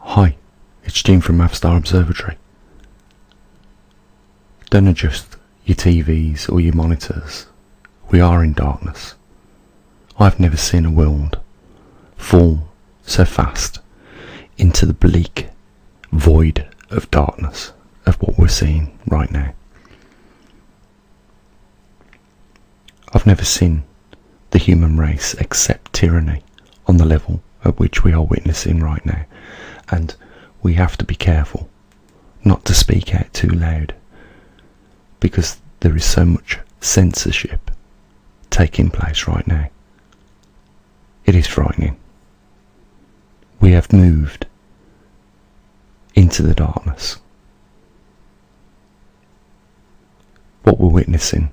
Hi, it's Jim from maverickstar Observatory. Don't adjust your TVs or your monitors. We are in darkness. I've never seen a world fall so fast into the bleak void of darkness of what we're seeing right now. I've never seen the human race accept tyranny on the level at which we are witnessing right now, and we have to be careful not to speak out too loud, because there is so much censorship taking place right now. It is frightening. We have moved into the darkness. What we're witnessing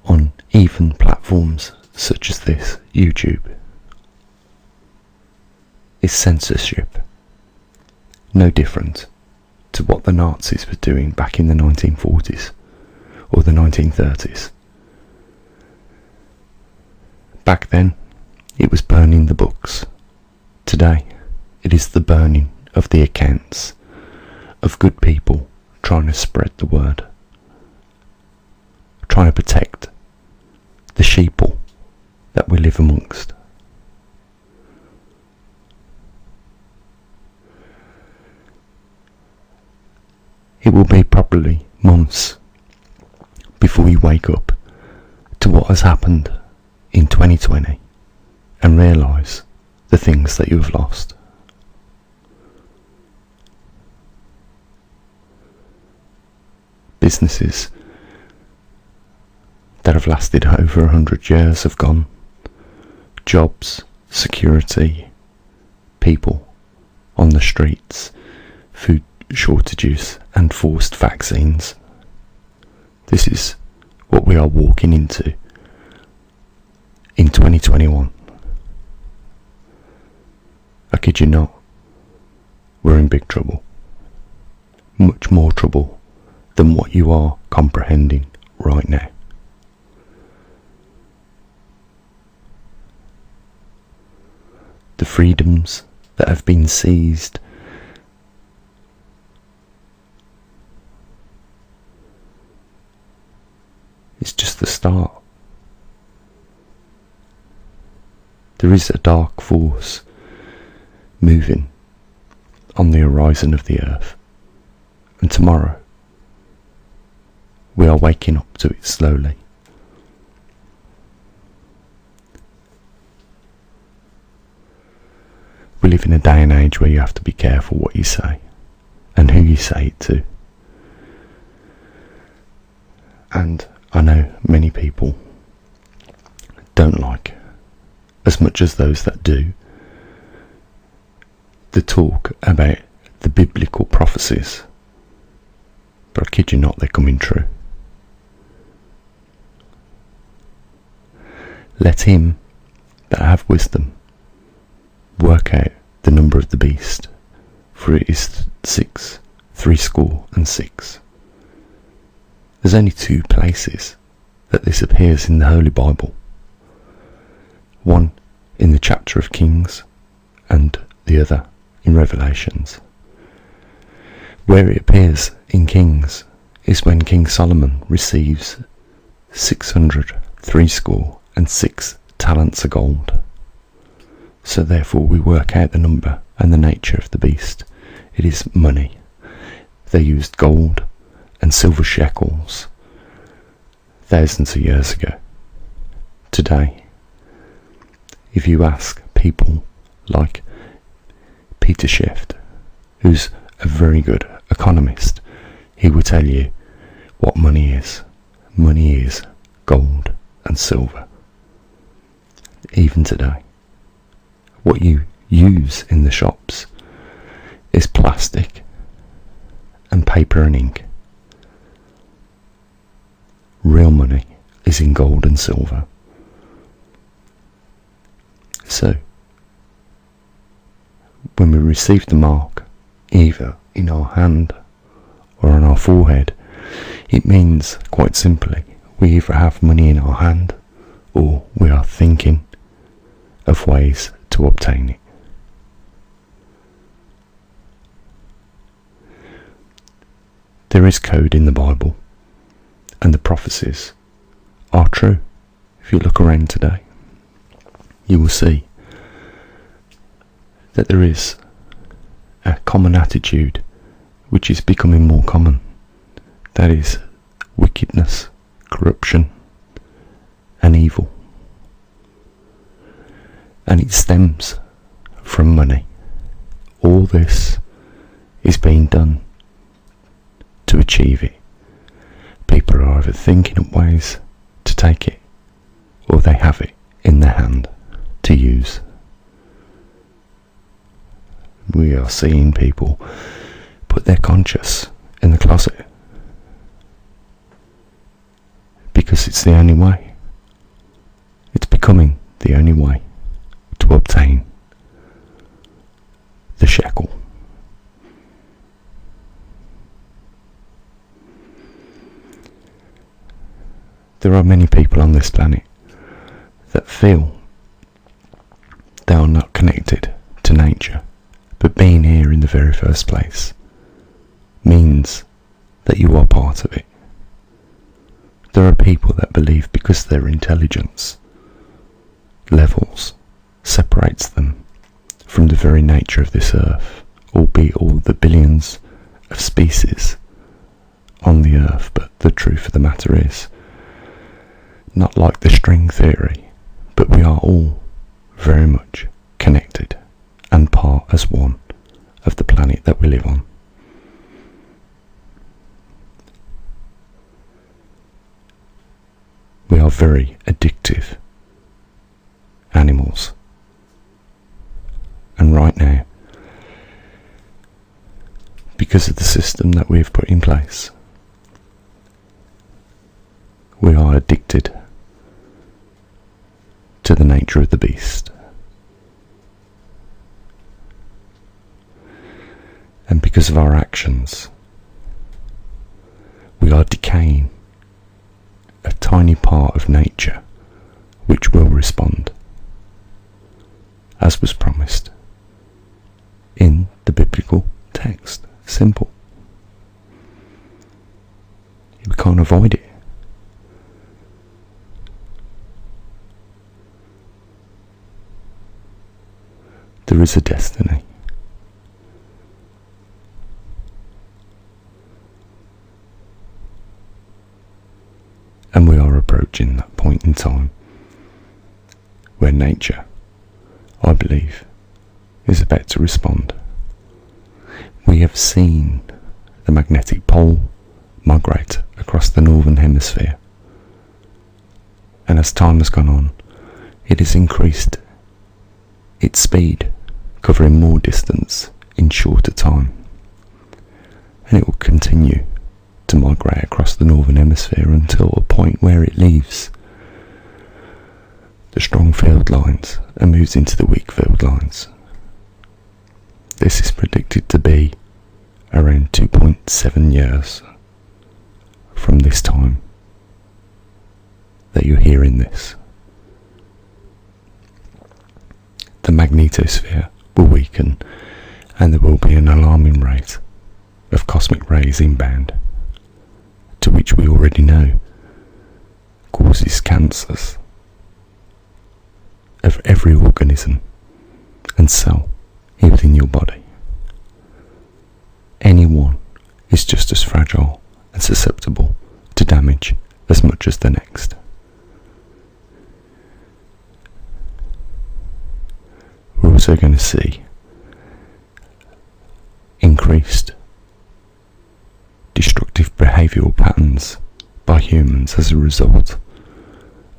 on even platforms such as this, YouTube, is censorship. No different to what the Nazis were doing back in the 1940s or the 1930s. Back then, it was burning the books. Today, it is the burning of the accounts of good people trying to spread the word, trying to protect the sheeple that we live amongst. It will be probably months before you wake up to what has happened in 2020 and realise the things that you have lost. Businesses that have lasted over 100 years have gone. Jobs, security, people on the streets, food shortages and forced vaccines. This is what we are walking into in 2021. I kid you not, we're in big trouble. Much more trouble than what you are comprehending right now. The freedoms that have been seized is just the start. There is a dark force moving on the horizon of the earth, and tomorrow we are waking up to it slowly. We live in a day and age where you have to be careful what you say and who you say it to. And I know many people don't like, as much as those that do, the talk about the biblical prophecies. But I kid you not, they're coming true. Let him that have wisdom work out the number of the beast, for it is 666. There's only two places that this appears in the Holy Bible. One in the chapter of Kings and the other in Revelations. Where it appears in Kings is when King Solomon receives 666 talents of gold. So therefore we work out the number and the nature of the beast. It is money. They used gold and silver shekels thousands of years ago. Today, if you ask people like Peter Schiff, who's a very good economist, he will tell you what money is. Money is gold and silver. Even today, what you use in the shops is plastic and paper and ink. Real money is in gold and silver. So, when we receive the mark, either in our hand or on our forehead, it means, quite simply, we either have money in our hand or we are thinking of ways to obtain it. There is code in the Bible, and the prophecies are true. If you look around today, you will see that there is a common attitude which is becoming more common. That is wickedness, corruption, and evil. And it stems from money. All this is being done to achieve it. People are either thinking of ways to take it, or they have it in their hand to use. We are seeing people put their conscience in the closet because it's the only way. It's becoming the only way to obtain the shekel. There are many people on this planet that feel they are not connected to nature, but being here in the very first place means that you are part of it. There are people that believe because their intelligence levels separates them from the very nature of this earth, albeit all the billions of species on the earth. But the truth of the matter is, not like the string theory, but we are all very much connected and part as one of the planet that we live on. We are very addictive animals, and right now, because of the system that we've put in place, we are addicted to the nature of the beast. And because of our actions, we are decaying a tiny part of nature which will respond, as was promised in the biblical text. Simple. We can't avoid it. There is a destiny. And we are approaching that point in time where nature, I believe, is about to respond. We have seen the magnetic pole migrate across the northern hemisphere, and as time has gone on, it has increased its speed, covering more distance in shorter time, and it will continue to migrate across the northern hemisphere until a point where it leaves the strong field lines and moves into the weak field lines. This is predicted to be around 2.7 years from this time that you're hearing this. The magnetosphere will weaken, and there will be an alarming rate of cosmic rays inbound, to which we already know causes cancers of every organism and cell within your body. Anyone is just as fragile and susceptible to damage as much as the next. We're also going to see increased destructive behavioural patterns by humans as a result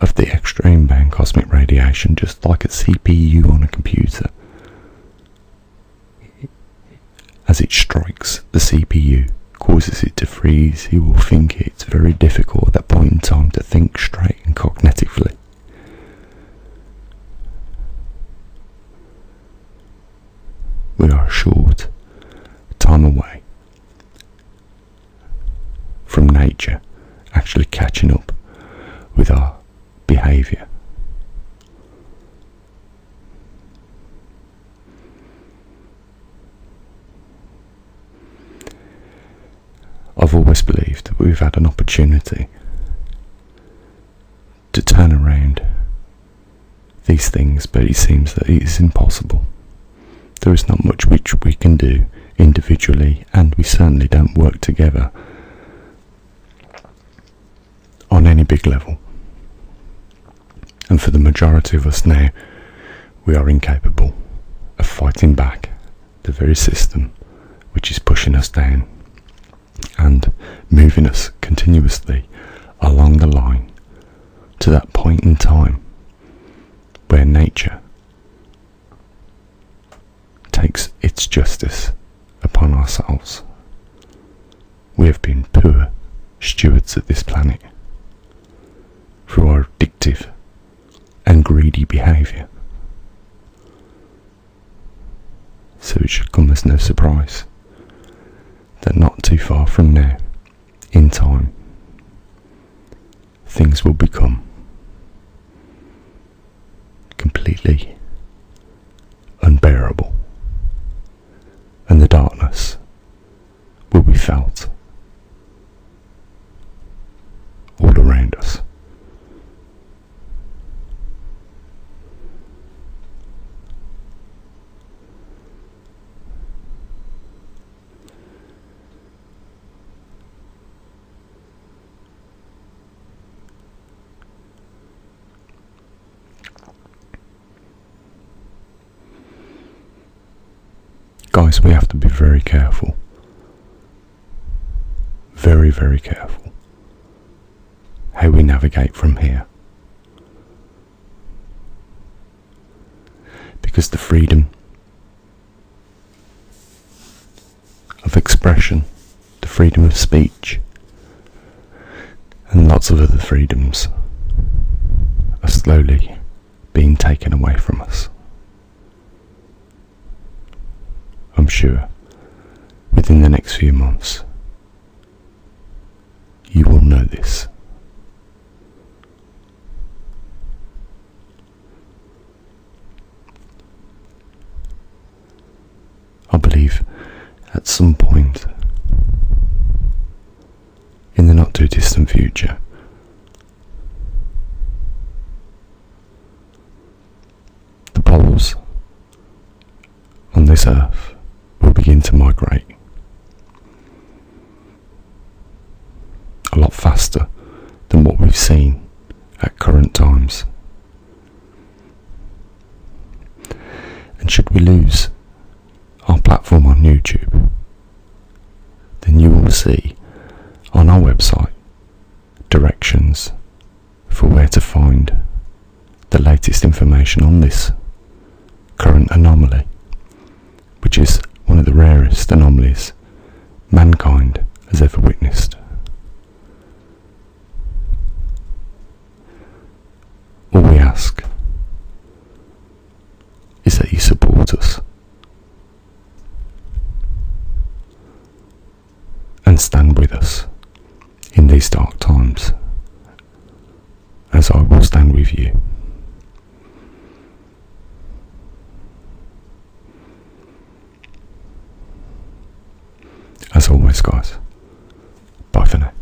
of the extra inbound cosmic radiation, just like a CPU on a computer. As it strikes the CPU, causes it to freeze, you will think it's very difficult at that point in time to think straight and cognitively. We are a short time away from nature actually catching up with our behaviour. I've always we've had an opportunity to turn around these things, but it seems that it is impossible. There is not much which we can do individually, and we certainly don't work together on any big level. And for the majority of us now, we are incapable of fighting back the very system which is pushing us down and moving us continuously along the line to that point in time where nature takes its justice upon ourselves. We have been poor stewards of this planet through our addictive and greedy behaviour. So it should come as no surprise that not too far from now, in time, things will become completely unbearable, and the darkness will be felt all around us. Guys, we have to be very careful. Very, very careful how we navigate from here. Because the freedom of expression, the freedom of speech, and lots of other freedoms are slowly being taken away from us. I'm sure within the next few months you will know this. I believe at some point in the not too distant future the poles on this earth will begin to migrate a lot faster than what we've seen at current times. And should we lose our platform on YouTube, then you will see on our website directions for where to find the latest information on this current anomaly, which is one of the rarest anomalies mankind has ever witnessed. All we ask is that you support us and stand with us in these dark times, as I will stand with you. As always, guys, bye for now.